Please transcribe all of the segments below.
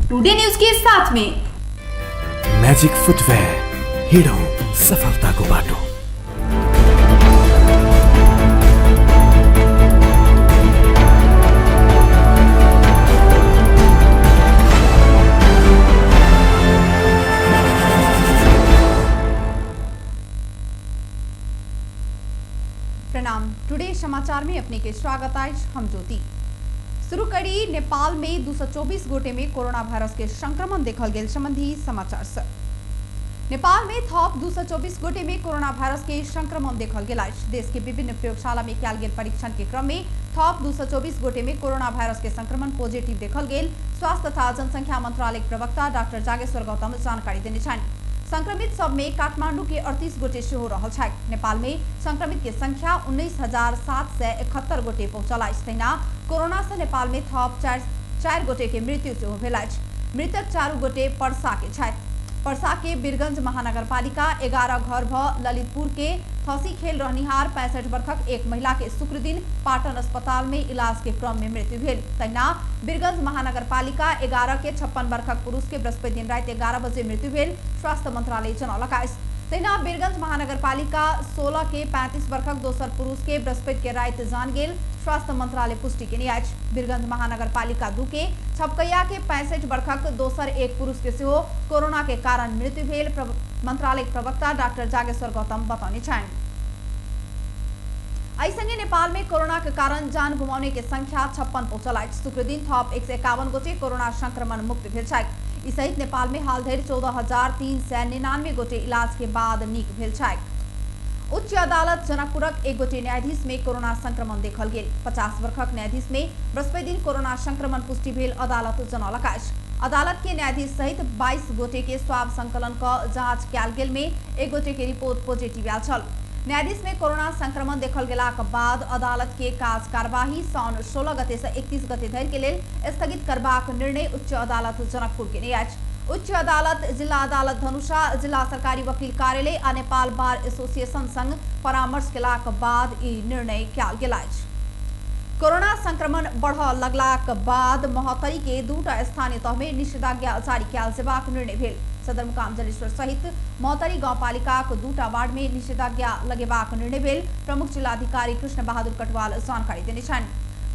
Today news के साथ में मैजिक फुटवेयर, हिडो सफलताको बाटो। प्रणाम, टुडे समाचार में अपने के स्वागत है। हम ज्योति शुरू करी। नेपाल में 224 गोटे में कोरोना भाइरस के संक्रमण देखल गेल संबंधी समाचार से। नेपाल में थप 224 गोटे में कोरोना भाइरस के संक्रमण देखल गेल। देश के विभिन्न प्रयोगशाला में किया गेल परीक्षण के क्रम में थप 224 गोटे में कोरोना भाइरस के संक्रमण पॉजिटिव देखल गेल। स्वास्थ्य तथा जनसंख्या मंत्रालय प्रवक्ता डाक्टर जागेश्वर गौतम जानकारी देने छन्। संक्रमित सब में काठमांडू के 38 गोटे से हो रहल छै। नेपाल में संक्रमित के संख्या 19,771 गोटे पहुंचल अछि। कोरोना से नेपाल में थप 4 गोटे के मृत्यु से हो भेल अछि। मृतक 4 गोटे पर्सा के छथि। पर्सा के वीरगंज महानगरपालिका 11 घर भ ललितपुर के खसी खेल रहनिहार 65 वर्षक एक महिला के शुक्र दिन पाटन अस्पताल में इलाज के क्रम में मृत्यु भेल। तहिना वीरगंज महानगरपालिका 11 के 56 वर्षक पुरुष के बृहस्पति दिन रात 11 बजे मृत्यु भेल। स्वास्थ्य मंत्रालय जनौलक अछि। तहिना वीरगंज महानगरपालिका 16 के 35 वर्षक दोसर पुरुष के बृहस्पति के रात जान गेल। स्वास्थ्य मंत्रालय पुष्टि केने अछि। वीरगंज महानगरपालिका 2 के छपकैया के 65 वर्षक दोसर एक पुरुष के सेहो कोरोना के कारण मृत्यु भेल। मंत्रालय प्रवक्ता डाक्टर जागेश्वर गौतम बताउने छन्। ऐसंगे नेपाल में कोरोना के कारण जान गुमाउने के संख्या 56 पहुंचल अछि। शुक्र दिन थप 151 गोटे कोरोना संक्रमण मुक्त भेल छथि। ई सहित नेपाल में हाल धरि 14,399 गोटे इलाज के बाद नीक भेल छथि। उच्च अदालत जनकपुरक एक गोटे न्यायाधीश में कोरोना संक्रमण देखल गेल। 50 वर्षक न्यायाधीश में बृहस्पति दिन कोरोना संक्रमण पुष्टि भेल अदालत जनौलक अछि। अदालत के न्यायाधीश सहित 22 गोटे के स्वाब संकलन क जांच कयल गेल में एक गोटे के रिपोर्ट पॉजिटिव आयल छल। न्यायाधीश में कोरोना संक्रमण देखल गेलाक बाद अदालत के काज कार्यवाही साउन 16 गते से 31 गते धरि के लेल स्थगित करबाक निर्णय उच्च अदालत जनकपुर केने अछि। उच्च अदालत, जिला अदालत धनुषा, जिला सरकारी वकील कार्यालय आ नेपाल बार एसोसिएशन संग परामर्श केलाक बाद ई निर्णय कयल गेल अछि। कोरोना संक्रमण बढ़ लगलाक बाद महोत्तरी के 2टा स्थानीय तह में निषेधाज्ञा जारी कयल जेबाक निर्णय भेल। सदरमुकाम जलेश्वर सहित महोत्तरी गाउँपालिकाक 2टा वार्ड में निषेधाज्ञा लगेबाक निर्णय भेल। प्रमुख जिलाधिकारी कृष्ण बहादुर कटवाल जानकारी देने छन्।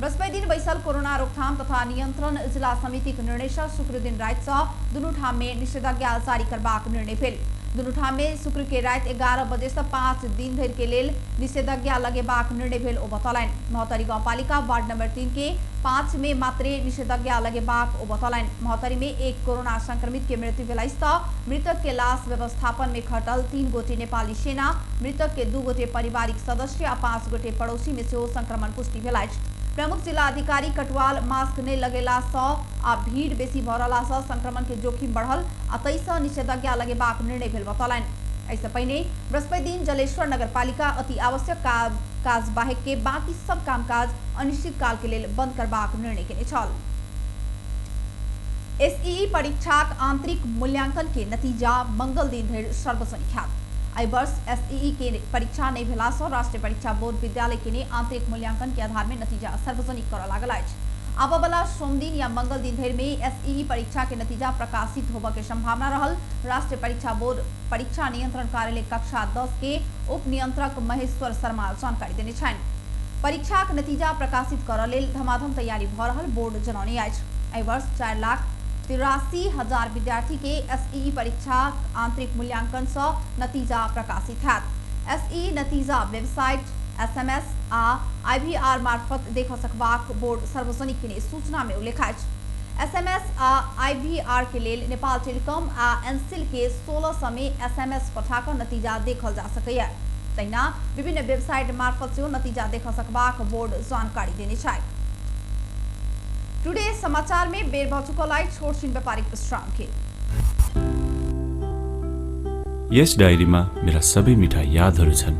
बृहस्पति दिन बैसल कोरोना रोकथाम तथा नियंत्रण जिला समिति के निर्णय से शुक्र दिन रात से दुनू ठाम में निषेधाज्ञा जारी करबाक निर्णय भेल। दुनू ठाम में शुक्र के रात 11 बजे से 5 दिन धरि के लेल निषेधाज्ञा लगेबाक निर्णय भेल ओ बतौलनि। महोत्तरी गाउँपालिका वार्ड नंबर 3 के 5 में मात्रे निषेधाज्ञा लगेबाक ओ बतौलनि। महोत्तरी में एक कोरोना संक्रमित के मृत्यु भेल अछि। मृतक के लाश व्यवस्थापन में खटल 3 गोटे नेपाली सेना, मृतक के 2 गोटे पारिवारिक सदस्य आ 5 गोटे पड़ोसी में सेहो संक्रमण पुष्टि भेल अछि। प्रमुख जिला अधिकारी कटवाल मास्क नहीं लगेला सँ आ भीड़ बेसी भ रहला सँ संक्रमण के जोखिम बढ़ल आ तै सँ निषेधाज्ञा लगेबाक निर्णय भेल बतौलनि। ऐसे पहिने बृहस्पति दिन जलेश्वर नगरपालिका अति आवश्यक काज बाहेक के बाकी सब कामकाज अनिश्चित काल के लेल बंद करबाक निर्णय केने छल। एसईई परीक्षाक आंतरिक मूल्यांकन के नतीजा मंगल दिन धरि सार्वजनिक हैत। एहि वर्ष एसईई के परीक्षा नहीं भेला सँ राष्ट्रीय परीक्षा बोर्ड विद्यालय के आंतरिक मूल्यांकन के आधार में नतीजा सार्वजनिक करऽ लागल अछि। आबऽ वाला सोम दिन या मंगल दिन धरि में एसईई परीक्षा के नतीजा प्रकाशित होबऽ के संभावना रहल। राष्ट्रीय परीक्षा बोर्ड परीक्षा नियंत्रण कार्यालय कक्षा 10 के उप नियंत्रक महेश्वर शर्मा जानकारी देने छन्। परीक्षा के नतीजा प्रकाशित करऽ लेल धमाधम तैयारी भ रहल बोर्ड जनौने अछि। एहि वर्ष 4,83,000 विद्यार्थी के एसईई परीक्षा आंतरिक मूल्यांकन से नतीजा प्रकाशित हैत। एसईई नतीजा वेबसाइट, एसएमएस आ आईवीआर मार्फत देख सकबाक बोर्ड सार्वजनिक केने सूचना में उल्लेख अछि। एसएमएस आ आईवीआर के लेल नेपाल टेलीकॉम आ एनसिल के 1600 में एसएमएस पठाकर नतीजा देखल जा सकैया। तहिना विभिन्न वेबसाइट मार्फत से नतीजा देख सकबाक बोर्ड जानकारी देने छै। टुडे समाचार में बेर भ चुकल अछि छोटछिन व्यापारिक विश्राम के। यस डायरीमा मेरा सबै मिठा यादहरू छन्।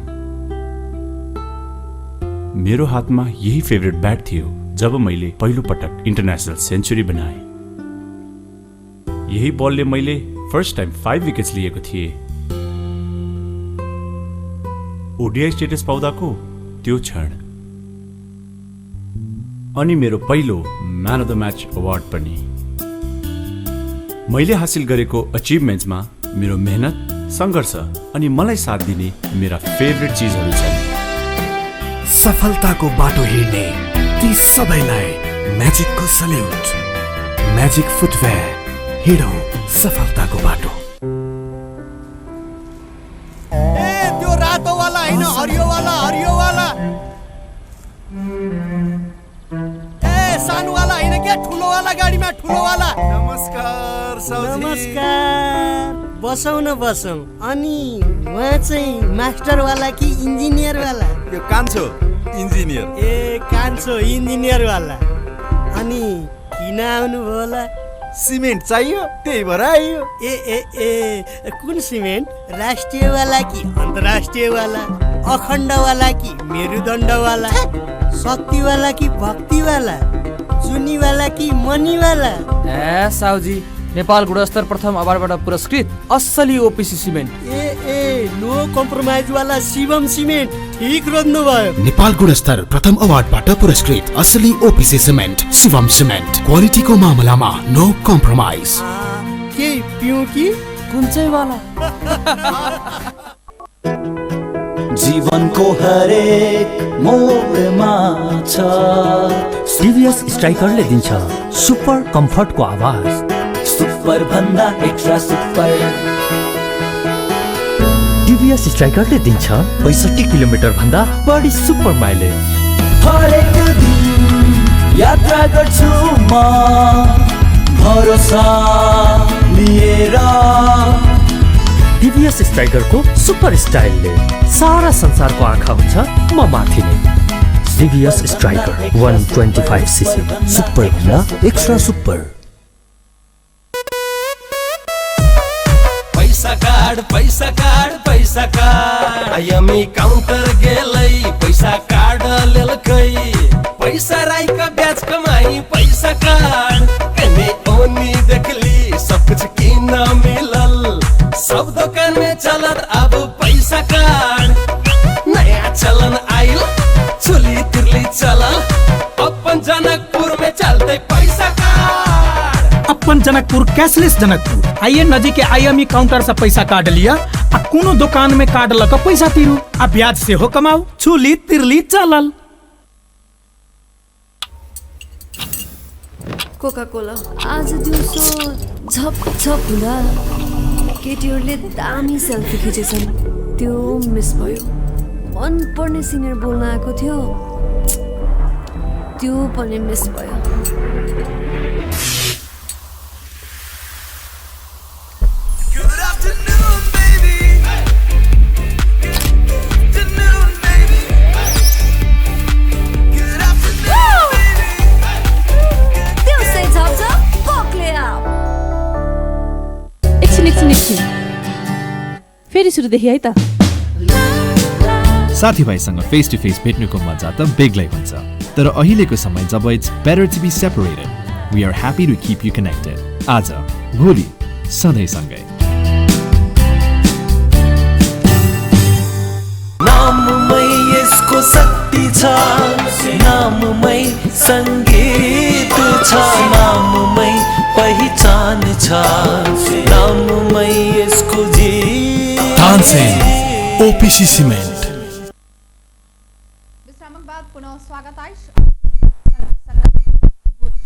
मेरो हातमा यही फेभरेट ब्याट थियो जब मैले पहिलो पटक इन्टरनेशनल सेन्चुरी बनाए। यही बलले मैले फर्स्ट टाइम 5 विकेट्स लिएको थिए। ओडीआई स्टेटस पाउँदाको त्यो क्षण अनि मेरो पहिलो man of the match award पनि। मैले हासिल गरेको अचिभमेन्ट्समा मेरो मेहनत, सङ्घर्ष अनि मलाई साथ दिने मेरा फेभरेट चिजहरू छन्। सफलताको बाटो हिँड्ने ती सबैलाई म्याजिकको सल्युट। म्याजिक फुटवेयर, हिँडौँ सफलताको बाटो। त्यो रातो वाला हैन, हरियो वाला, हरियो वाला। सानो वाला हैन क्या, ठुलो वाला गाडीमा, ठुलो वाला। नमस्कार साउजी। नमस्कार। बसौँ न बसौँ। अनि उहाँ चाहिँ मास्टर वाला कि इन्जिनियर वाला? यो कान्छो इन्जिनियर। ए कान्छो इन्जिनियर वाला। अनि किन आउनुभयो होला? सिमेन्ट चाहियो, त्यही भएर आइयो। ए ए ए कुन सिमेन्ट? राष्ट्रिय वाला कि अन्तर्राष्ट्रिय वाला? अखण्ड वाला कि मेरुदण्ड वाला? शक्ति वाला कि भक्ति वाला? जुनी वाला कि मनी वाला? ए साउजी, नेपाल गुणस्तर प्रथम अवार्डबाट पुरस्कृत असली ओपिसी सिमेन्ट। ए नो कम्प्रोमाइज वाला शिवम सिमेन्ट। ठीक रोज्नु भयो। नेपाल गुणस्तर प्रथम अवार्डबाट पुरस्कृत असली ओपिसी सिमेन्ट शिवम सिमेन्ट। क्वालिटीको मामलामा नो कम्प्रोमाइज। के पिउँ कि कुन चाहिँ वाला? जीवनको हरेक मोडमा छ टिभीएस स्ट्राइकरले दिन्छ सुपर कम्फर्टको आवाज। सुपर भन्दा एक्स्ट्रा सुपर। टिभीएस स्ट्राइकरले दिन्छ 65 किलोमिटर भन्दा बढी सुपर माइलेज। हरेक दिन यात्रा गर्छु म भरोसा लिएर। टिभीएस स्ट्राइकरको सुपर स्टाइलले सारा संसारको आँखा हुन्छ म माथि नै। टिभीएस स्ट्राइकर 125cc सुपर भन्दा एक्स्ट्रा सुपर। पैसा कार्ड, पैसा कार्ड, पैसा कार्ड। आइएमई काउन्टर गेलै पैसा कार्ड लेलकै। पैसा राईका ब्याज कमाई पैसा कार्ड। कने ओनी देखली सब कुछ किन मिलल। सब दुकान में चलत अब पैसा कार्ड। नया चलन आइल, चुली तिरली चलल। अपन जनकपुर में चलते पैसा कार्ड। अपन जनकपुर कैशलेस जनकपुर। आइए नजीक के आईएमई काउंटर से पैसा काट लिया आ कोनो दुकान में काट लक पैसा तिरू आ ब्याज से हो कमाऊ। चुली तिरली चलल। कोका कोला आज दिउँसो झप झप हुँदा केटीहरूले दामी सेल्फी खिचेछन्। त्यो मिस भयो। मन पर्ने सिङ्गर बोल्न आएको थियो, त्यो पनि मिस भयो। फेरि सुरुदेखि है त। साथीभाइसँग फेस टु फेस भेट्नुको मजा त बेग्लै हुन्छ, तर अहिलेको समय जब it's better to be separated, we are happy to keep you connected. आज भोलि सधैँ सँगै। नाममै यसको शक्ति छ, नाममै सङ्गीत छ, नाममै पहिचान छ, नाममै यसको ओपीसी सीमेंट। विश्रामक बाद पुनः स्वागत है।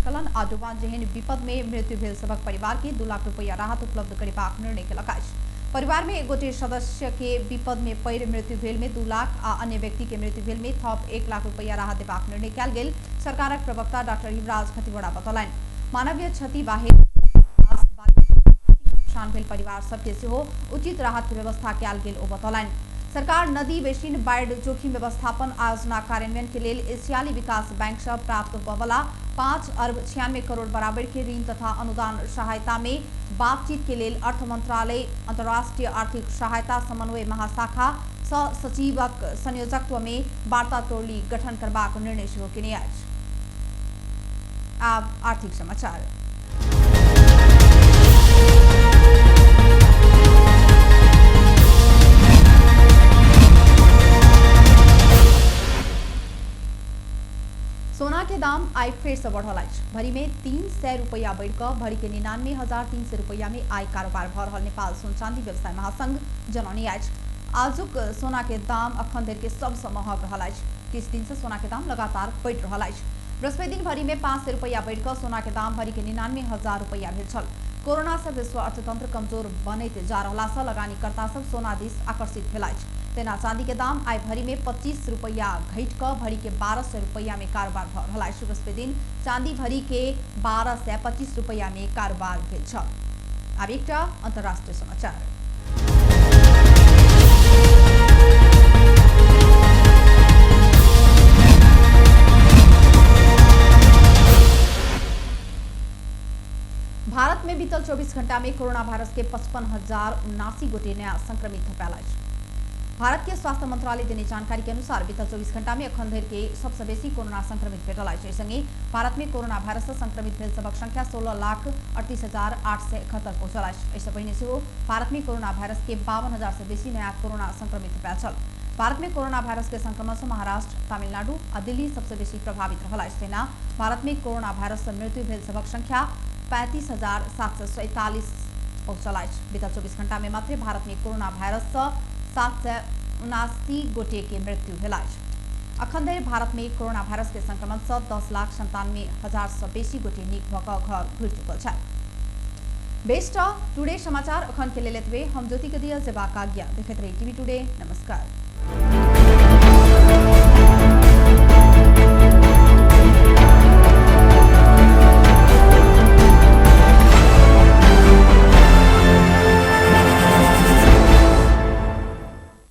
कलन आडुवान जहन विपद में मृत्यु भेल सबक परिवार के 2 लाख रुपया राहत उपलब्ध करेबाक निर्णय के लकाश। परिवार में एक गोटे सदस्य के विपद में पैर मृत्यु भेल में 2 लाख आ अन्य व्यक्ति के मृत्यु भेल में थप 1 लाख रुपया राहत देबाक निर्णय कयल गेल। सरकारक प्रवक्ता डाक्टर युवराज खतिवड़ा बतौलनि मानवीय क्षति बाहेक नुकसान भेल परिवार सबके सेहो उचित राहत के व्यवस्था कयल गेल ओ बतौलनि। सरकार नदी बेसिन बाढ़ जोखिम व्यवस्थापन आयोजना कार्यान्वयन के लिए एशियाली विकास बैंक से प्राप्त होबला 5 अरब 96 करोड़ बराबर के ऋण तथा अनुदान सहायता में बातचीत के लिए अर्थ मंत्रालय अंतर्राष्ट्रीय आर्थिक सहायता समन्वय महाशाखा सह सचिवक संयोजकत्व में वार्ता टोली गठन करबाक निर्णय सेहो केने अछि। अब आर्थिक समाचार। सोना के दाम आय फिर से बढ़ल अछि। भरी में 300 रुपया बढ़ कर भरी के 99,300 रुपया में आय कारोबार भ रहल नेपाल सोन चांदी व्यवसाय महासंघ जनौने अछि। आजुक सोना के दाम अखन धरि के सबसे महग रहल अछि। 30 दिन से सोना के दाम लगातार बढ़ि रहल अछि। बृहस्पति दिन भरी में 500 रुपया बढ़ कर सोना के दाम भरी के 99,000 रुपया भेल छल। कोरोना से विश्व अर्थतंत्र कमजोर बनैत जा रहला से लगानीकर्ता सब सोना दिस आकर्षित भेल अछि। तेना चांदी के दाम आय भरी में 25 रुपया घट कर भरी के 1200 रुपया में कारोबार भ रहल अछि। बृहस्पति दिन चांदी भरी के 1225 रुपया में कारोबार भेल छल। आब एकटा अंतर्राष्ट्रीय समाचार। भारत में बीतल 24 घंटा में कोरोना वायरस के 55,079 गोटे नया संक्रमित भेल अछि। भारत के स्वास्थ्य मंत्रालय देने जानकारी के अनुसार बीतल 24 घंटा में अखन धरि के सबसे बेसी कोरोना संक्रमित भेटल अछि। संगे भारत में कोरोना वायरस से संक्रमित भेल सबक संख्या 16,38,871 पहुंचल अछि। एहिसँ पहिने सेहो भारत में कोरोना वायरस के 52,000 से बेसी नया कोरोना संक्रमित भेल छल। भारत में कोरोना वायरस के संक्रमण से महाराष्ट्र, तमिलनाडु आ दिल्ली सबसे बेसी प्रभावित रहल अछि। तेना भारत में कोरोना वायरस से मृत्यु भेल सबक संख्या 35,747 पहुंचल अछि। बीतल 24 घंटा में मात्र भारत में कोरोना वायरस से 779 गोटे के मृत्यु भेल अछि। अखन धरि भारत में कोरोना वायरस के संक्रमण से 10,97,000 से बेसी गोटे नीक भ कऽ घर घुरि चुकल छथि। बेस्ट टुडे समाचार अखन के लेल एतबे। हम ज्योति के दिया जेबाक आज्ञा। देखैत रही टीवी टुडे। नमस्कार।